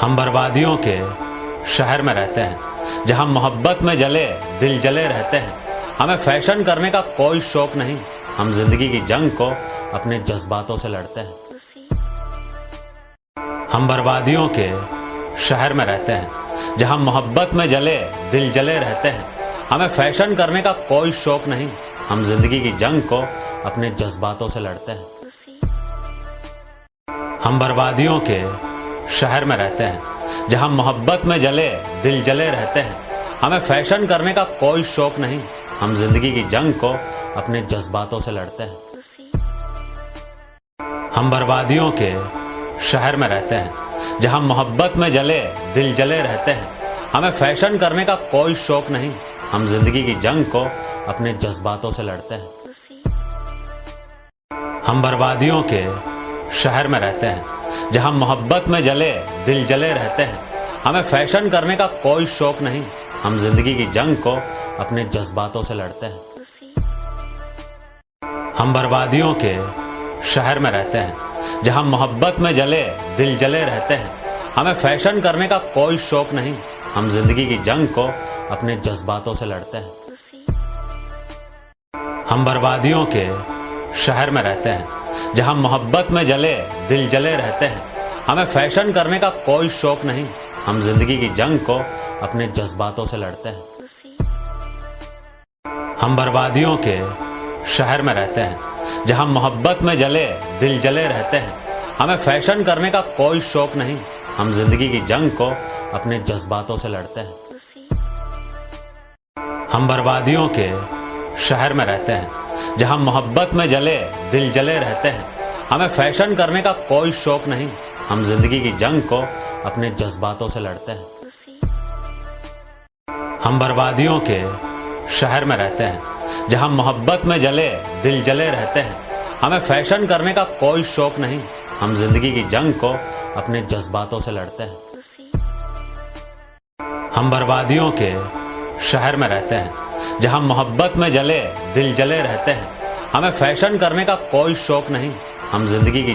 ہم بربادیوں کے شہر میں رہتے ہیں جہاں محبت میں جلے دل جلے رہتے ہیں. ہمیں فیشن کرنے کا کوئی شوق نہیں, ہم زندگی کی جنگ کو اپنے جذباتوں سے لڑتے ہیں. ہم بربادیوں کے شہر میں رہتے ہیں جہاں محبت میں جلے دل جلے رہتے ہیں. ہمیں فیشن کرنے کا کوئی شوق نہیں, ہم زندگی کی جنگ کو اپنے جذباتوں سے لڑتے ہیں. ہم بربادیوں کے شہر میں رہتے ہیں جہاں محبت میں جلے دل جلے رہتے ہیں. ہمیں فیشن کرنے کا کوئی شوق نہیں, ہم زندگی کی جنگ کو اپنے جذباتوں سے لڑتے ہیں. ہم بربادیوں کے شہر میں رہتے ہیں جہاں محبت میں جلے دل جلے رہتے ہیں. ہمیں فیشن کرنے کا کوئی شوق نہیں, ہم زندگی کی جنگ کو اپنے جذباتوں سے لڑتے ہیں. ہم بربادیوں کے شہر میں رہتے ہیں جہاں محبت میں جلے دل جلے رہتے ہیں. ہمیں فیشن کرنے کا کوئی شوق نہیں, ہم زندگی کی جنگ کو اپنے جذباتوں سے لڑتے ہیں. ہم بربادیوں کے شہر میں رہتے ہیں جہاں محبت میں جلے دل جلے رہتے ہیں. ہمیں فیشن کرنے کا کوئی شوق نہیں, ہم زندگی کی جنگ کو اپنے جذباتوں سے لڑتے ہیں. ہم بربادیوں کے شہر میں رہتے ہیں جہاں محبت میں جلے دل جلے رہتے ہیں. ہمیں فیشن کرنے کا کوئی شوق نہیں, ہم زندگی کی جنگ کو اپنے جذباتوں سے لڑتے ہیں. ہم بربادیوں کے شہر میں رہتے ہیں جہاں محبت میں جلے دل جلے رہتے ہیں. ہمیں فیشن کرنے کا کوئی شوق نہیں, ہم زندگی کی جنگ کو اپنے جذباتوں سے لڑتے ہیں. ہم بربادیوں کے شہر میں رہتے ہیں جہاں محبت میں جلے دل جلے رہتے ہیں. ہمیں فیشن کرنے کا کوئی شوق نہیں, ہم زندگی کی جنگ کو اپنے جذباتوں سے لڑتے ہیں. ہم بربادیوں کے شہر میں رہتے ہیں جہاں محبت میں جلے دل جلے رہتے ہیں. ہمیں فیشن کرنے کا کوئی شوق نہیں, ہم زندگی کی جنگ کو اپنے جذباتوں سے لڑتے ہیں. ہم بربادیوں کے شہر میں رہتے ہیں جہاں محبت میں جلے دل جلے رہتے ہیں. ہمیں فیشن کرنے کا کوئی شوق نہیں, ہم زندگی کی